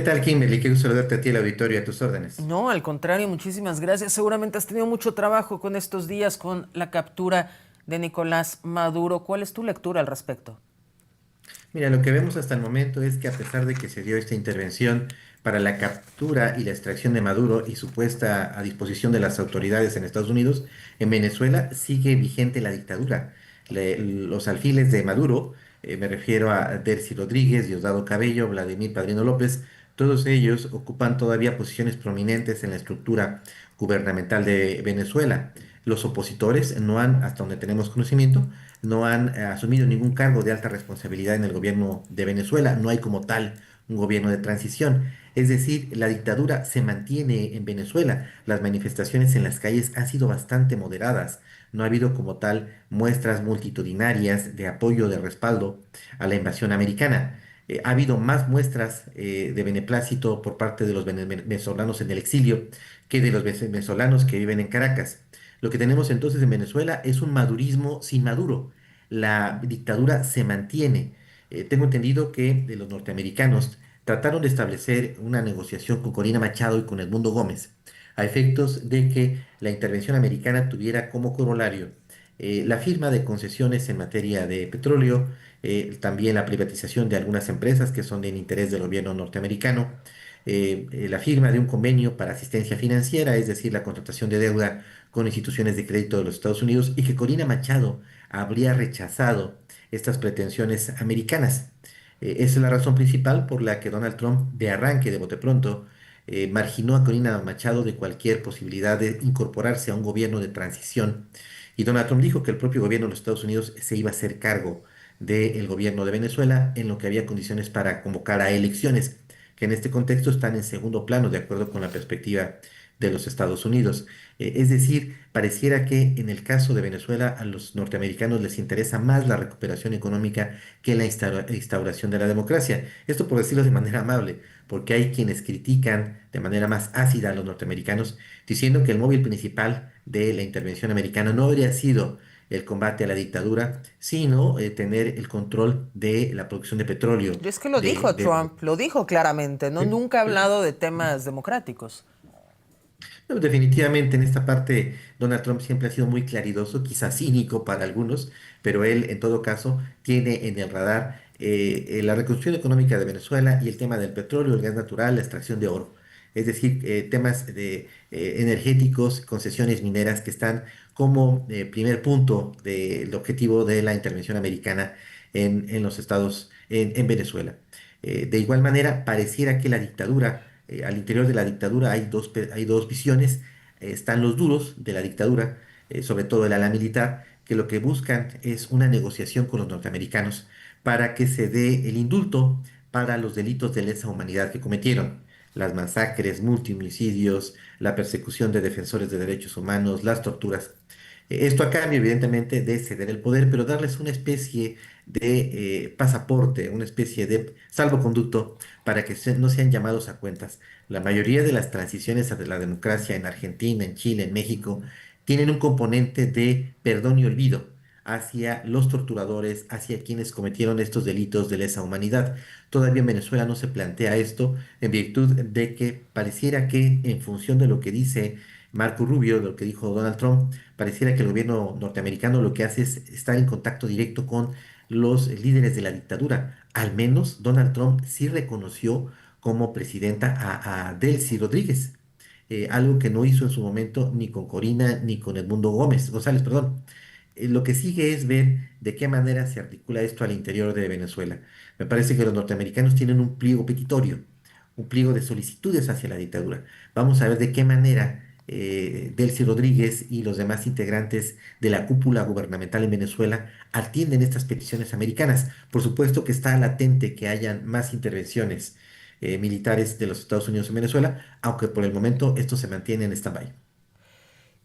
¿Qué tal, Kimberly? Qué gusto saludarte a ti, el auditorio, a tus órdenes. No, al contrario, muchísimas gracias. Seguramente has tenido mucho trabajo con estos días con la captura de Nicolás Maduro. ¿Cuál es tu lectura al respecto? Mira, lo que vemos hasta el momento es que a pesar de que se dio esta intervención para la captura y la extracción de Maduro y su puesta a disposición de las autoridades en Estados Unidos, en Venezuela sigue vigente la dictadura. Los alfiles de Maduro, me refiero a Delcy Rodríguez, Diosdado Cabello, Vladimir Padrino López, todos ellos ocupan todavía posiciones prominentes en la estructura gubernamental de Venezuela. Los opositores no han, hasta donde tenemos conocimiento, no han asumido ningún cargo de alta responsabilidad en el gobierno de Venezuela. No hay como tal un gobierno de transición. Es decir, la dictadura se mantiene en Venezuela. Las manifestaciones en las calles han sido bastante moderadas. No ha habido como tal muestras multitudinarias de apoyo, de respaldo a la invasión americana. Ha habido más muestras de beneplácito por parte de los venezolanos en el exilio que de los venezolanos que viven en Caracas. Lo que tenemos entonces en Venezuela es un madurismo sin Maduro. La dictadura se mantiene. Tengo entendido que los norteamericanos trataron de establecer una negociación con Corina Machado y con Edmundo Gómez, a efectos de que la intervención americana tuviera como corolario la firma de concesiones en materia de petróleo, también la privatización de algunas empresas que son de interés del gobierno norteamericano, la firma de un convenio para asistencia financiera, es decir, la contratación de deuda con instituciones de crédito de los Estados Unidos, y que Corina Machado habría rechazado estas pretensiones americanas. Esa es la razón principal por la que Donald Trump, de arranque, de bote pronto, marginó a Corina Machado de cualquier posibilidad de incorporarse a un gobierno de transición. Y Donald Trump dijo que el propio gobierno de los Estados Unidos se iba a hacer cargo del gobierno de Venezuela en lo que había condiciones para convocar a elecciones, que en este contexto están en segundo plano, de acuerdo con la perspectiva de los Estados Unidos. Es decir, pareciera que en el caso de Venezuela a los norteamericanos les interesa más la recuperación económica que la instauración de la democracia. Esto por decirlo de manera amable, porque hay quienes critican de manera más ácida a los norteamericanos, diciendo que el móvil principal de la intervención americana no habría sido el combate a la dictadura, sino tener el control de la producción de petróleo. Y es que lo dijo Trump, lo dijo claramente, ¿no? Nunca ha hablado de temas democráticos. No, definitivamente en esta parte Donald Trump siempre ha sido muy claridoso, quizás cínico para algunos, pero él en todo caso tiene en el radar la reconstrucción económica de Venezuela y el tema del petróleo, el gas natural, la extracción de oro. Es decir, temas de, energéticos, concesiones mineras que están como primer punto del objetivo de la intervención americana en los estados, en Venezuela. De igual manera, pareciera que la dictadura al interior de la dictadura hay dos visiones. Están los duros de la dictadura, sobre todo el ala militar, que lo que buscan es una negociación con los norteamericanos para que se dé el indulto para los delitos de lesa humanidad que cometieron. Las masacres, multihomicidios, la persecución de defensores de derechos humanos, las torturas. Esto a cambio, evidentemente, de ceder el poder, pero darles una especie de pasaporte, una especie de salvoconducto para que no sean llamados a cuentas. La mayoría de las transiciones a la democracia en Argentina, en Chile, en México, tienen un componente de perdón y olvido hacia los torturadores, hacia quienes cometieron estos delitos de lesa humanidad. Todavía en Venezuela no se plantea esto en virtud de que pareciera que en función de lo que dice Marco Rubio, de lo que dijo Donald Trump, pareciera que el gobierno norteamericano lo que hace es estar en contacto directo con los líderes de la dictadura. Al menos Donald Trump sí reconoció como presidenta a Delcy Rodríguez, algo que no hizo en su momento ni con Corina ni con Edmundo Gómez, González, perdón. Lo que sigue es ver de qué manera se articula esto al interior de Venezuela. Me parece que los norteamericanos tienen un pliego petitorio, un pliego de solicitudes hacia la dictadura. Vamos a ver de qué manera Delcy Rodríguez y los demás integrantes de la cúpula gubernamental en Venezuela atienden estas peticiones americanas. Por supuesto que está latente que hayan más intervenciones militares de los Estados Unidos en Venezuela, aunque por el momento esto se mantiene en stand-by.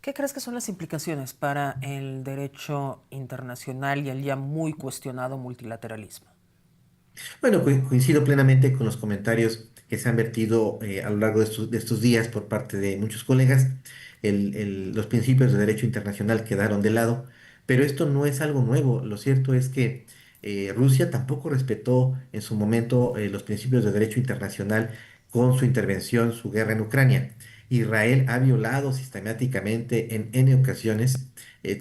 ¿Qué crees que son las implicaciones para el derecho internacional y el ya muy cuestionado multilateralismo? Bueno, coincido plenamente con los comentarios que se han vertido a lo largo de estos días por parte de muchos colegas. Los principios de derecho internacional quedaron de lado, pero esto no es algo nuevo. Lo cierto es que Rusia tampoco respetó en su momento los principios de derecho internacional con su intervención, su guerra en Ucrania. Israel ha violado sistemáticamente en N ocasiones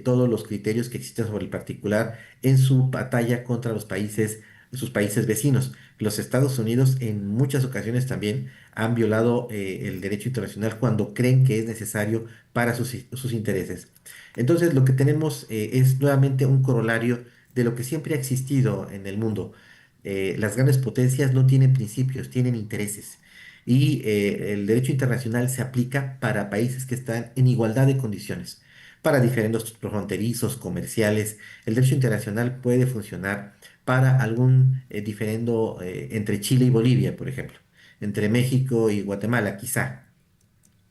todos los criterios que existen sobre el particular en su batalla contra sus países vecinos. Los Estados Unidos en muchas ocasiones también han violado el derecho internacional cuando creen que es necesario para sus intereses. Entonces, lo que tenemos es nuevamente un corolario de lo que siempre ha existido en el mundo. Las grandes potencias no tienen principios, tienen intereses. Y el derecho internacional se aplica para países que están en igualdad de condiciones. Para diferendos fronterizos, comerciales, el derecho internacional puede funcionar para algún diferendo entre Chile y Bolivia, por ejemplo, entre México y Guatemala, quizá,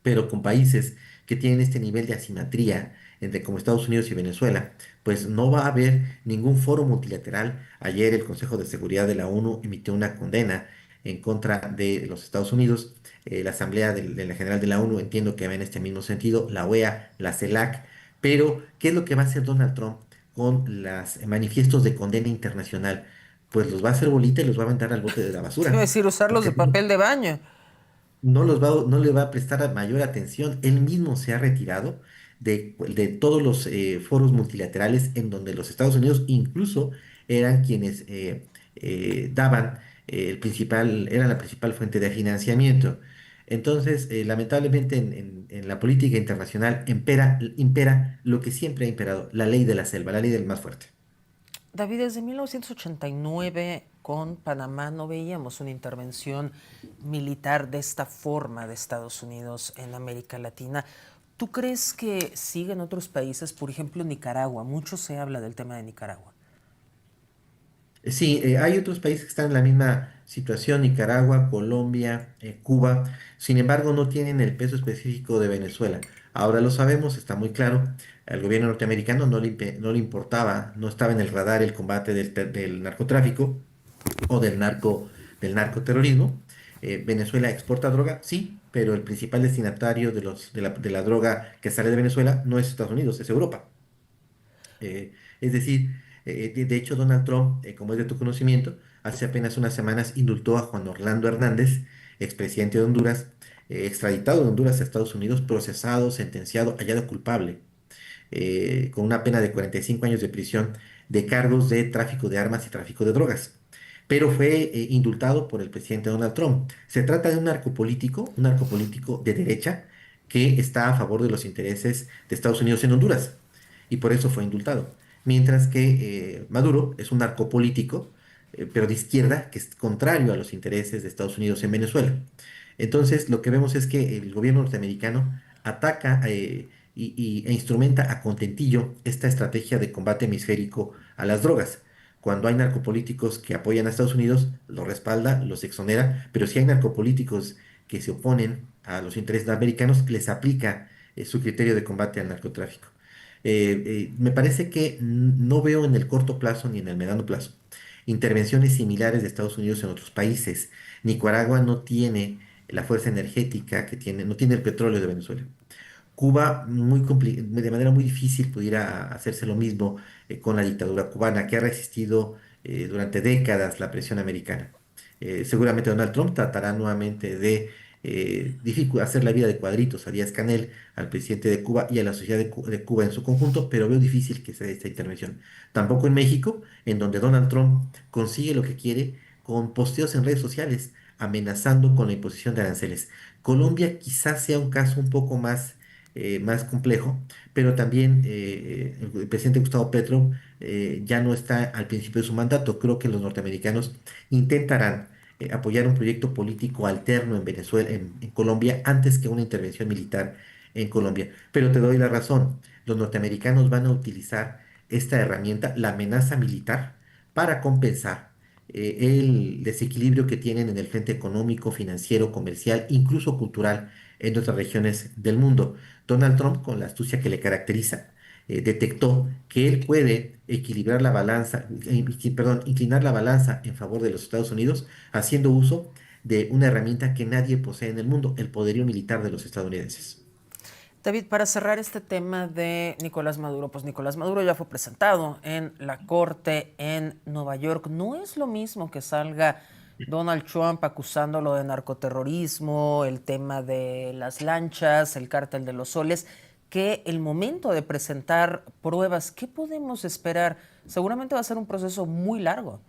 pero con países que tienen este nivel de asimetría entre como Estados Unidos y Venezuela, pues no va a haber ningún foro multilateral. Ayer el Consejo de Seguridad de la ONU emitió una condena en contra de los Estados Unidos. La Asamblea de la General de la ONU entiendo que va en este mismo sentido, la OEA, la CELAC, pero ¿qué es lo que va a hacer Donald Trump con los manifiestos de condena internacional? Pues los va a hacer bolita y los va a aventar al bote de la Te iba a basura, decir usarlos porque de papel de baño. no le va a prestar mayor atención. Él mismo se ha retirado de todos los foros multilaterales en donde los Estados Unidos incluso eran quienes daban eran la principal fuente de financiamiento. Entonces, lamentablemente en la política internacional impera lo que siempre ha imperado, la ley de la selva, la ley del más fuerte. David, desde 1989 con Panamá no veíamos una intervención militar de esta forma de Estados Unidos en América Latina. ¿Tú crees que siguen otros países, por ejemplo Nicaragua? Mucho se habla del tema de Nicaragua. Sí, hay otros países que están en la misma situación, Nicaragua, Colombia, Cuba, sin embargo no tienen el peso específico de Venezuela. Ahora lo sabemos, está muy claro, al gobierno norteamericano no le importaba, no estaba en el radar el combate del narcotráfico o del narcoterrorismo. Venezuela exporta droga, sí, pero el principal destinatario de la droga que sale de Venezuela no es Estados Unidos, es Europa. Es decir, de hecho, Donald Trump, como es de tu conocimiento, hace apenas unas semanas indultó a Juan Orlando Hernández, expresidente de Honduras, extraditado de Honduras a Estados Unidos, procesado, sentenciado, hallado culpable, con una pena de 45 años de prisión de cargos de tráfico de armas y tráfico de drogas. Pero fue indultado por el presidente Donald Trump. Se trata de un narcopolítico de derecha que está a favor de los intereses de Estados Unidos en Honduras y por eso fue indultado. Mientras que Maduro es un narcopolítico, pero de izquierda, que es contrario a los intereses de Estados Unidos en Venezuela. Entonces, lo que vemos es que el gobierno norteamericano ataca e instrumenta a contentillo esta estrategia de combate hemisférico a las drogas. Cuando hay narcopolíticos que apoyan a Estados Unidos, los respalda, los exonera, pero si hay narcopolíticos que se oponen a los intereses americanos, les aplica su criterio de combate al narcotráfico. Me parece que no veo en el corto plazo ni en el mediano plazo intervenciones similares de Estados Unidos en otros países. Nicaragua no tiene la fuerza energética que tiene, no tiene el petróleo de Venezuela. Cuba de manera muy difícil pudiera hacerse lo mismo con la dictadura cubana, que ha resistido durante décadas la presión americana. Seguramente Donald Trump tratará nuevamente de hacer la vida de cuadritos a Díaz-Canel, al presidente de Cuba y a la sociedad de Cuba en su conjunto, pero veo difícil que se dé esta intervención. Tampoco en México, en donde Donald Trump consigue lo que quiere con posteos en redes sociales, amenazando con la imposición de aranceles. Colombia quizás sea un caso un poco más complejo, pero también el presidente Gustavo Petro ya no está al principio de su mandato. Creo que los norteamericanos intentarán apoyar un proyecto político alterno en Venezuela, en Colombia, antes que una intervención militar en Colombia. Pero te doy la razón, los norteamericanos van a utilizar esta herramienta, la amenaza militar, para compensar el desequilibrio que tienen en el frente económico, financiero, comercial, incluso cultural en otras regiones del mundo. Donald Trump, con la astucia que le caracteriza, detectó que él puede equilibrar la balanza, perdón, inclinar la balanza en favor de los Estados Unidos haciendo uso de una herramienta que nadie posee en el mundo, el poderío militar de los estadounidenses. David, para cerrar este tema de Nicolás Maduro, pues Nicolás Maduro ya fue presentado en la corte en Nueva York. No es lo mismo que salga Donald Trump acusándolo de narcoterrorismo, el tema de las lanchas, el cártel de los soles, que el momento de presentar pruebas, ¿qué podemos esperar? Seguramente va a ser un proceso muy largo.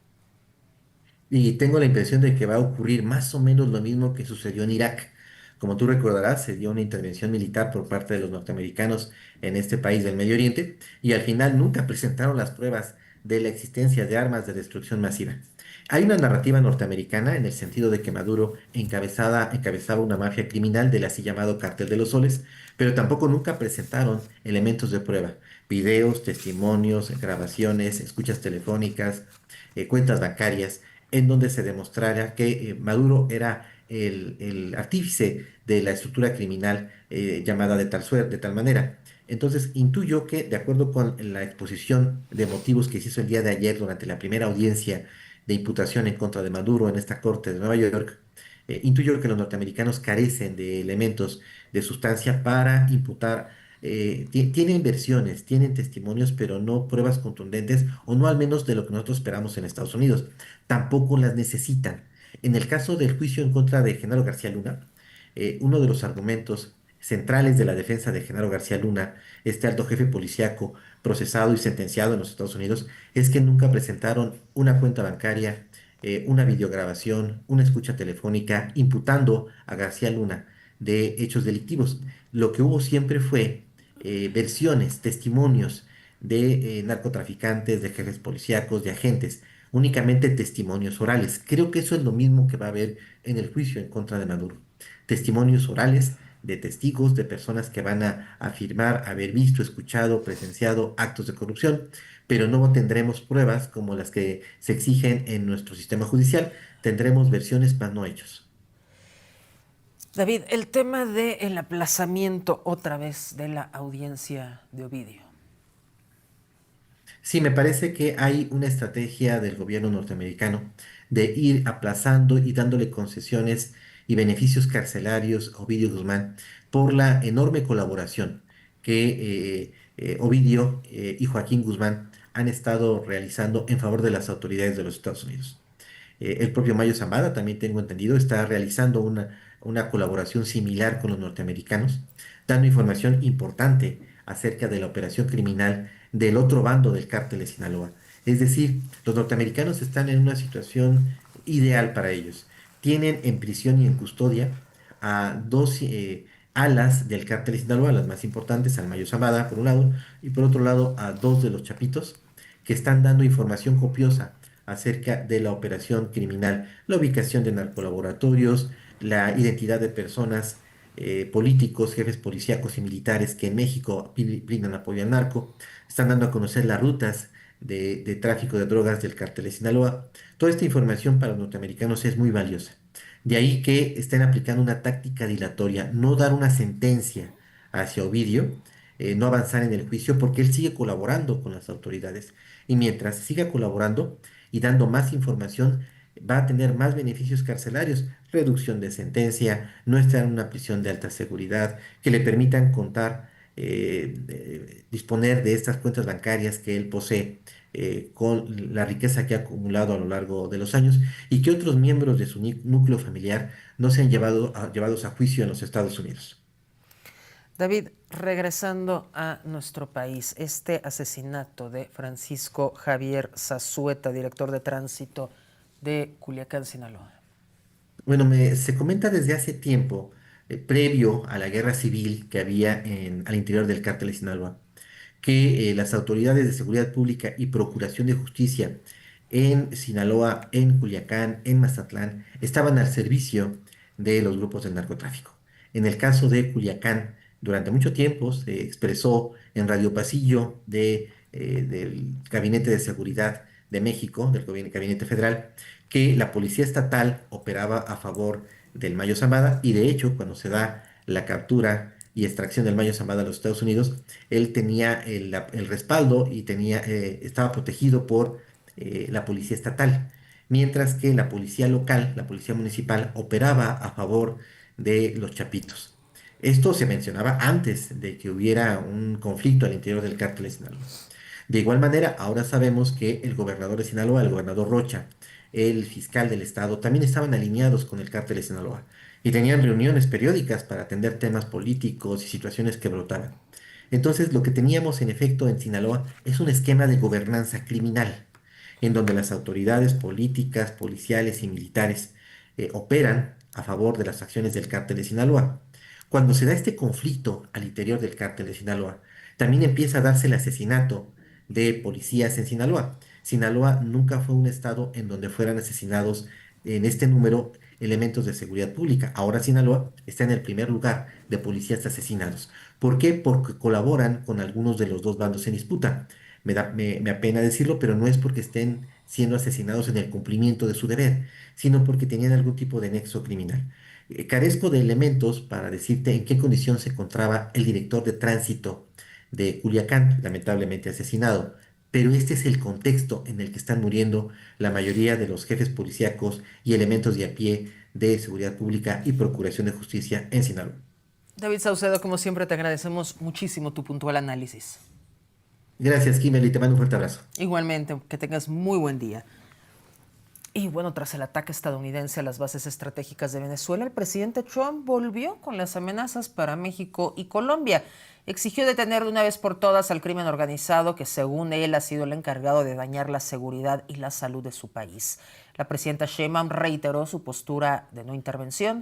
Y tengo la impresión de que va a ocurrir más o menos lo mismo que sucedió en Irak. Como tú recordarás, se dio una intervención militar por parte de los norteamericanos en este país del Medio Oriente y al final nunca presentaron las pruebas de la existencia de armas de destrucción masiva. Hay una narrativa norteamericana en el sentido de que Maduro encabezaba una mafia criminal del así llamado Cartel de los Soles, pero tampoco nunca presentaron elementos de prueba, videos, testimonios, grabaciones, escuchas telefónicas, cuentas bancarias en donde se demostrara que Maduro era el artífice de la estructura criminal llamada de tal suerte, de tal manera. Entonces, intuyo que, de acuerdo con la exposición de motivos que se hizo el día de ayer durante la primera audiencia de imputación en contra de Maduro en esta corte de Nueva York, intuyo que los norteamericanos carecen de elementos de sustancia para imputar. Tienen versiones, tienen testimonios, pero no pruebas contundentes, o no al menos de lo que nosotros esperamos en Estados Unidos. Tampoco las necesitan. En el caso del juicio en contra de Genaro García Luna, uno de los argumentos centrales de la defensa de Genaro García Luna, este alto jefe policíaco procesado y sentenciado en los Estados Unidos, es que nunca presentaron una cuenta bancaria, una videograbación, una escucha telefónica imputando a García Luna de hechos delictivos. Lo que hubo siempre fue versiones, testimonios de narcotraficantes, de jefes policíacos, de agentes, únicamente testimonios orales. Creo que eso es lo mismo que va a haber en el juicio en contra de Maduro. Testimonios orales de testigos, de personas que van a afirmar haber visto, escuchado, presenciado actos de corrupción, pero no tendremos pruebas como las que se exigen en nuestro sistema judicial. Tendremos versiones más no hechos. David, el tema del aplazamiento otra vez de la audiencia de Ovidio. Sí, me parece que hay una estrategia del gobierno norteamericano de ir aplazando y dándole concesiones y beneficios carcelarios a Ovidio Guzmán por la enorme colaboración que Ovidio y Joaquín Guzmán han estado realizando en favor de las autoridades de los Estados Unidos. El propio Mayo Zambada, también tengo entendido, está realizando una colaboración similar con los norteamericanos, dando información importante acerca de la operación criminal del otro bando del cártel de Sinaloa. Es decir, los norteamericanos están en una situación ideal para ellos. Tienen en prisión y en custodia a dos alas del cártel de Sinaloa, las más importantes, al Mayo Zambada, por un lado, y por otro lado a dos de los chapitos, que están dando información copiosa acerca de la operación criminal, la ubicación de narcolaboratorios, la identidad de personas, políticos, jefes policíacos y militares que en México brindan apoyo al narco, están dando a conocer las rutas de tráfico de drogas del cártel de Sinaloa. Toda esta información para los norteamericanos es muy valiosa. De ahí que estén aplicando una táctica dilatoria, no dar una sentencia hacia Ovidio, no avanzar en el juicio porque él sigue colaborando con las autoridades. Y mientras siga colaborando, y dando más información, va a tener más beneficios carcelarios, reducción de sentencia, no estar en una prisión de alta seguridad, que le permitan contar, disponer de estas cuentas bancarias que él posee, con la riqueza que ha acumulado a lo largo de los años y que otros miembros de su núcleo familiar no sean llevados a juicio en los Estados Unidos. David, regresando a nuestro país, este asesinato de Francisco Javier Zazueta, director de tránsito de Culiacán, Sinaloa. Bueno, se comenta desde hace tiempo, previo a la guerra civil que había al interior del cártel de Sinaloa, que las autoridades de seguridad pública y procuración de justicia en Sinaloa, en Culiacán, en Mazatlán, estaban al servicio de los grupos del narcotráfico. En el caso de Culiacán, durante mucho tiempo se expresó en Radio Pasillo del Gabinete de Seguridad de México, del Gabinete Federal, que la policía estatal operaba a favor del Mayo Zambada y de hecho cuando se da la captura y extracción del Mayo Zambada a los Estados Unidos, él tenía el respaldo y estaba protegido por la policía estatal, mientras que la policía local, la policía municipal, operaba a favor de los chapitos. Esto se mencionaba antes de que hubiera un conflicto al interior del cártel de Sinaloa. De igual manera, ahora sabemos que el gobernador de Sinaloa, el gobernador Rocha, el fiscal del estado, también estaban alineados con el cártel de Sinaloa y tenían reuniones periódicas para atender temas políticos y situaciones que brotaban. Entonces, lo que teníamos en efecto en Sinaloa es un esquema de gobernanza criminal, en donde las autoridades políticas, policiales y militares operan a favor de las acciones del cártel de Sinaloa. Cuando se da este conflicto al interior del cártel de Sinaloa, también empieza a darse el asesinato de policías en Sinaloa. Sinaloa nunca fue un estado en donde fueran asesinados en este número elementos de seguridad pública. Ahora Sinaloa está en el primer lugar de policías asesinados. ¿Por qué? Porque colaboran con algunos de los dos bandos en disputa. Me apena decirlo, pero no es porque estén siendo asesinados en el cumplimiento de su deber, sino porque tenían algún tipo de nexo criminal. Carezco de elementos para decirte en qué condición se encontraba el director de tránsito de Culiacán, lamentablemente asesinado, pero este es el contexto en el que están muriendo la mayoría de los jefes policíacos y elementos de a pie de seguridad pública y procuración de justicia en Sinaloa. David Saucedo, como siempre, te agradecemos muchísimo tu puntual análisis. Gracias, Kimberly, te mando un fuerte abrazo. Igualmente, que tengas muy buen día. Y bueno, tras el ataque estadounidense a las bases estratégicas de Venezuela, el presidente Trump volvió con las amenazas para México y Colombia. Exigió detener de una vez por todas al crimen organizado que, según él, ha sido el encargado de dañar la seguridad y la salud de su país. La presidenta Sheinbaum reiteró su postura de no intervención